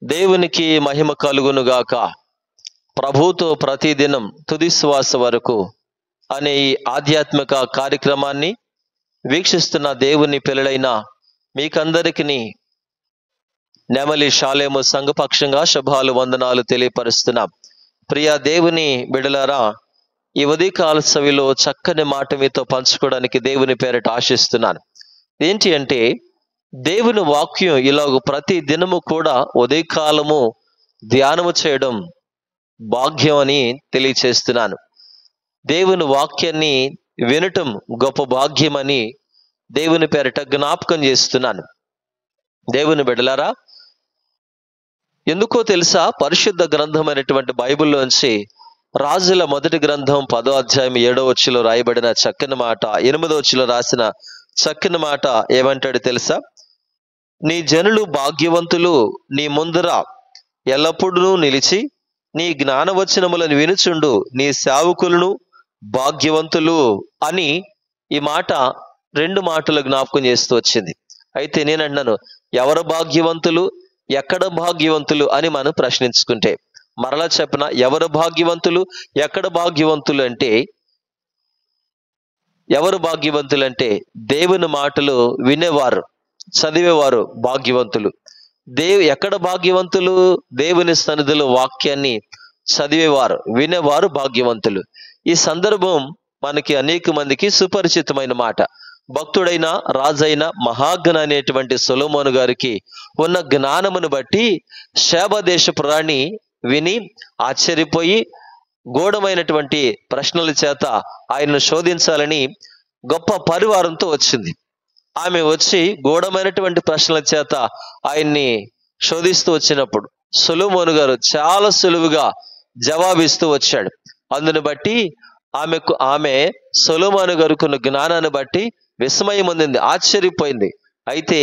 దేవునికి మహిమ కలుగునుగాక. ప్రభుతో ప్రతిదినం తుది శ్వాస వరకు అనే ఈ ఆధ్యాత్మిక కార్యక్రమాన్ని వీక్షిస్తున్న దేవుని పిల్లలైన మీకందరికీ నెమలి షాలేము సంఘపక్షంగా శుభాలు వందనాలు తెలియపరుస్తున్నాం. ప్రియ దేవుని బిడలారా, ఈ ఉదయకాల సవిలో చక్కని మాట మీతో పంచుకోవడానికి దేవుని పేరట ఆశిస్తున్నాను. ఏంటి అంటే, దేవుని వాక్యం ఇలాగ ప్రతి దినము కూడా ఉదయకాలము ధ్యానము చేయడం భాగ్యం అని తెలియచేస్తున్నాను. దేవుని వాక్యాన్ని వినటం గొప్ప భాగ్యమని దేవుని పేరట జ్ఞాపకం చేస్తున్నాను. దేవుని బిడ్డలారా, ఎందుకో తెలుసా? పరిశుద్ధ గ్రంథమైనటువంటి బైబిల్లోంచి రాజుల మొదటి గ్రంథం 10వ అధ్యాయం 7వ వచనంలో రాయబడిన చక్కని మాట, 8వ వచనంలో రాసిన చక్కని మాట ఏమంటాడు తెలుసా? నీ జనులు భాగ్యవంతులు, నీ ముందర ఎల్లప్పుడూ నిలిచి నీ జ్ఞానవచనములను వినుచుండు, నీ సేవకులను భాగ్యవంతులు అని ఈ మాట 2 మాటలు జ్ఞాపకం చేస్తూ వచ్చింది. అయితే నేను అన్నాను, ఎవరు భాగ్యవంతులు, ఎక్కడ భాగ్యవంతులు అని మనం ప్రశ్నించుకుంటే, మరలా చెప్పిన, ఎవరు భాగ్యవంతులు, ఎక్కడ భాగ్యవంతులు అంటే, ఎవరు భాగ్యవంతులు అంటే దేవుని మాటలు వినేవారు, చదివేవారు భాగ్యవంతులు. ఎక్కడ భాగ్యవంతులు? దేవుని సన్నిధిలో వాక్యాన్ని చదివేవారు, వినేవారు భాగ్యవంతులు. ఈ సందర్భం మనకి అనేక మందికి సుపరిచితమైన మాట. భక్తుడైన రాజైన మహాజ్ఞాని అనేటువంటి సొలొమోను గారికి ఉన్న జ్ఞానమును బట్టి షేబ దేశపు రాణి విని ఆశ్చర్యపోయి గూఢమైనటువంటి ప్రశ్నల చేత ఆయన్ను శోధించాలని గొప్ప పరివారంతో వచ్చింది. ఆమె వచ్చి గూఢమైనటువంటి ప్రశ్నల చేత ఆయన్ని శోధిస్తూ వచ్చినప్పుడు సొలొమోను గారు చాలా సులువుగా జవాబిస్తూ వచ్చాడు. అందుని బట్టి ఆమె సొలొమోను గారుకున్న జ్ఞానాన్ని బట్టి విస్మయం పొందింది, ఆశ్చర్యపోయింది. అయితే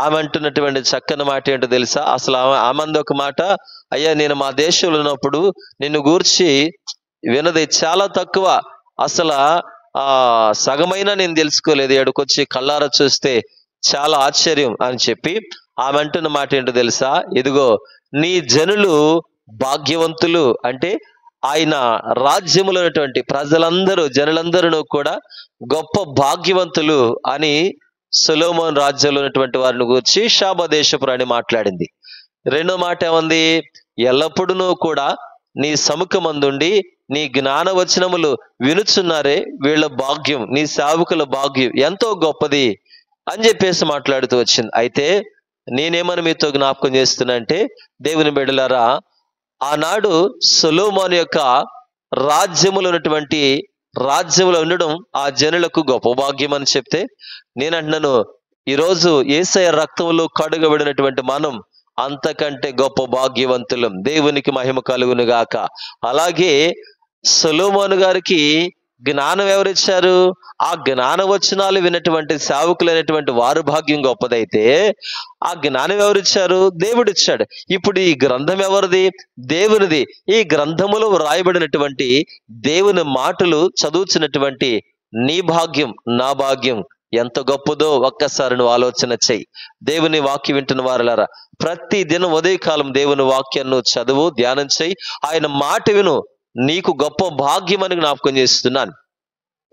ఆమె అంటున్నటువంటి చక్కని మాట ఏంటో తెలుసా? అసలు ఆమె ఒక మాట, అయ్యా, నేను మా దేశంలో ఉన్నప్పుడు నిన్ను గూర్చి వినది చాలా తక్కువ, అసలు సగమైనా నేను తెలుసుకోలేదు, ఎక్కడికొచ్చి కళ్ళారా చూస్తే చాలా ఆశ్చర్యం అని చెప్పి ఆమె అంటున్న మాట ఏంటో తెలుసా? ఇదిగో నీ జనులు భాగ్యవంతులు అంటే ఆయన రాజ్యములో ఉన్నటువంటి ప్రజలందరూ, జనులందరూ కూడా గొప్ప భాగ్యవంతులు అని సొలొమోను రాజ్యంలో ఉన్నటువంటి వారిని గురించి షేబ దేశపు రాణి మాట్లాడింది. 2వ మాట ఏముంది? ఎల్లప్పుడూ కూడా నీ సముఖమందుండి నీ జ్ఞానవచనములు వినుచున్నారే, వీళ్ళ భాగ్యం, నీ సేవకుల భాగ్యం ఎంతో గొప్పది అని చెప్పేసి మాట్లాడుతూ వచ్చింది. అయితే నేనేమని మీతో జ్ఞాపకం చేస్తున్నా అంటే, దేవుని బిడ్డలారా, ఆనాడు సొలొమోను యొక్క రాజ్యములో ఉన్నటువంటి రాజ్యములో ఉండడం ఆ జనులకు గొప్ప భాగ్యం అని చెప్తే, నేను అంటున్నాను, ఈరోజు యేసయ్య రక్తంలో కడుగబడినటువంటి మనం అంతకంటే గొప్ప భాగ్యవంతులం. దేవునికి మహిమ కలుగును గాక. అలాగే సొలొమోను గారికి జ్ఞానం ఎవరిచ్చారు? ఆ జ్ఞానవచనాలు విన్నటువంటి సేవకులైనటువంటి వారు భాగ్యం గొప్పదైతే ఆ జ్ఞానం ఎవరిచ్చారు? దేవుడిచ్చాడు. ఇప్పుడు ఈ గ్రంథం ఎవరిది? దేవునిది. ఈ గ్రంథములో రాయబడినటువంటి దేవుని మాటలు చదువుతున్నటువంటి నీ భాగ్యం, నా భాగ్యం ఎంత గొప్పదో ఒక్కసారి నువ్వు ఆలోచన చెయ్యి. దేవుని వాక్యం వింటున్న వారులారా, ప్రతి దినం ఉదయకాలం దేవుని వాక్యాన్ని చదువు, ధ్యానం చెయ్యి, ఆయన మాట విను, నీకు గొప్ప భాగ్యం అని జ్ఞాపకం చేస్తున్నాను.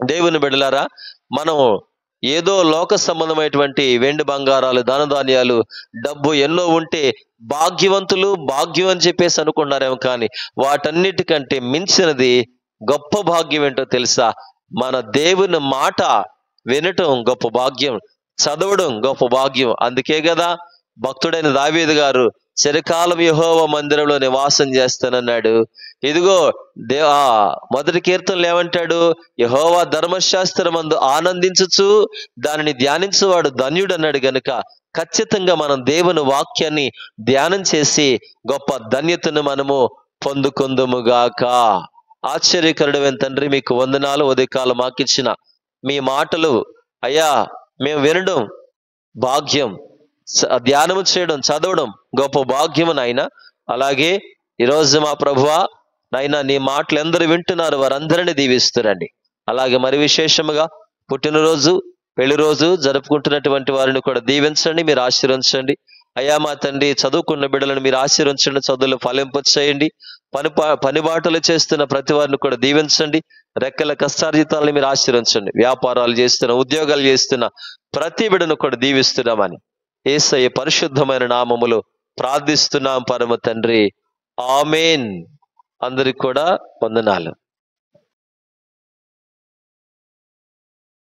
దేవుని బిడ్డలారా, మనం ఏదో లోక సంబంధమైనటువంటి వెండి బంగారాలు, ధనధాన్యాలు, డబ్బు ఎన్నో ఉంటే భాగ్యవంతులు, భాగ్యం అని చెప్పేసి అనుకున్నారేమో, కానీ వాటన్నిటికంటే మించినది గొప్ప భాగ్యం ఏంటో తెలుసా? మన దేవుని మాట వినటం గొప్ప భాగ్యం, చదవడం గొప్ప భాగ్యం. అందుకే కదా భక్తుడైన దావీదు గారు చిరకాలం యెహోవా మందిరంలో నివాసం చేస్తానన్నాడు. ఇదిగో మొదటి కీర్తనలు ఏమంటాడు? యెహోవా ధర్మశాస్త్రమందు ఆనందించుచు దానిని ధ్యానించువాడు ధన్యుడు అన్నాడు. గనుక ఖచ్చితంగా మనం దేవుని వాక్యాన్ని ధ్యానం చేసి గొప్ప ధన్యతను మనము పొందుకుందుముగాక. ఆశ్చర్యకరుడైన తండ్రి, మీకు వందనాలు. ఉదయకాలం మాకిచ్చిన మీ మాటలు అయ్యా మేము వినడం భాగ్యం, ధ్యానం చేయడం, చదవడం గొప్ప భాగ్యము నాయన. అలాగే ఈరోజు మా ప్రభువా నాయన, నీ మాటలు ఎందరు వింటున్నారు వారందరినీ దీవిస్తురండి. అలాగే మరి విశేషముగా పుట్టినరోజు, పెళ్లి రోజు జరుపుకుంటున్నటువంటి వారిని కూడా దీవించండి, మీరు ఆశీర్వదించండి. అయ్యా మా తండ్రి, చదువుకున్న బిడ్డలను మీరు ఆశీర్వదించండి, చదువులు ఫలింప చేయండి. పనిబాటలు చేస్తున్న ప్రతి వారిని కూడా దీవించండి. రెక్కల కష్టార్జితాలను మీరు ఆశీర్వదించండి. వ్యాపారాలు చేస్తున్న, ఉద్యోగాలు చేస్తున్న ప్రతి బిడ్డను కూడా దీవిస్తున్నామని యేసయ్య పరిశుద్ధమైన నామములో ప్రార్థిస్తున్నాం పరమ తండ్రి. ఆమేన్. అందరికి కూడా వందనాలు.